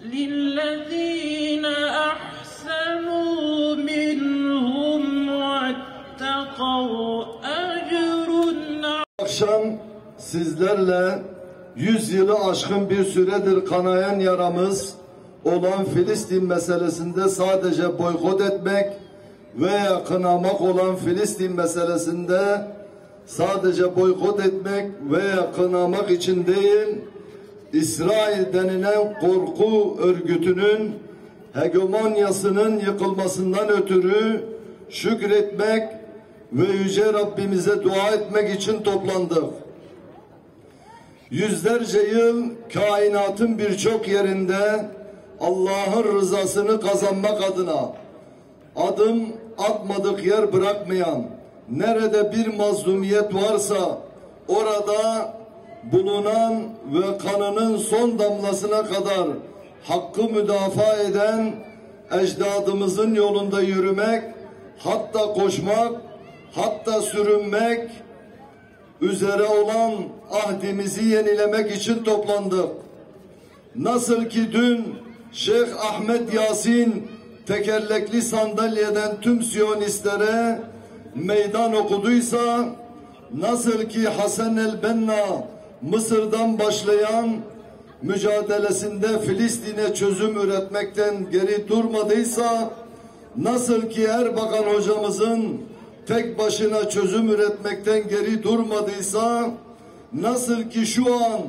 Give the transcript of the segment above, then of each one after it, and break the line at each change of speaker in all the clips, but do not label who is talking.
لِلَّذ۪ينَ أَحْسَنُوا مِنْهُمْ وَاتَّقَوْا أَجْرٌ.
Akşam sizlerle 100 yılı aşkın bir süredir kanayan yaramız olan Filistin meselesinde sadece boykot etmek veya kınamak olan Filistin meselesinde sadece boykot etmek veya kınamak için değil, İsrail denilen korku örgütünün hegemonyasının yıkılmasından ötürü şükretmek ve Yüce Rabbimize dua etmek için toplandık. Yüzlerce yıl kainatın birçok yerinde Allah'ın rızasını kazanmak adına adım atmadık yer bırakmayan, nerede bir mazlumiyet varsa orada bulunan ve kanının son damlasına kadar hakkı müdafaa eden ecdadımızın yolunda yürümek, hatta koşmak, hatta sürünmek üzere olan ahdimizi yenilemek için toplandık. Nasıl ki dün Şeyh Ahmet Yasin tekerlekli sandalyeden tüm Siyonistlere meydan okuduysa, nasıl ki Hasan el-Benna Mısır'dan başlayan mücadelesinde Filistin'e çözüm üretmekten geri durmadıysa, nasıl ki Erbakan hocamızın tek başına çözüm üretmekten geri durmadıysa, nasıl ki şu an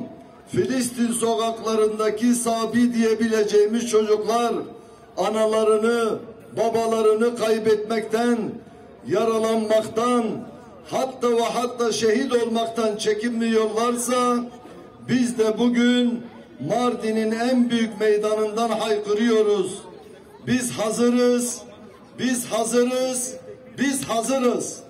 Filistin sokaklarındaki Sabi diyebileceğimiz çocuklar analarını, babalarını kaybetmekten, yaralanmaktan, hatta ve hatta şehit olmaktan çekinmiyorlarsa, biz de bugün Mardin'in en büyük meydanından haykırıyoruz. Biz hazırız, biz hazırız, biz hazırız.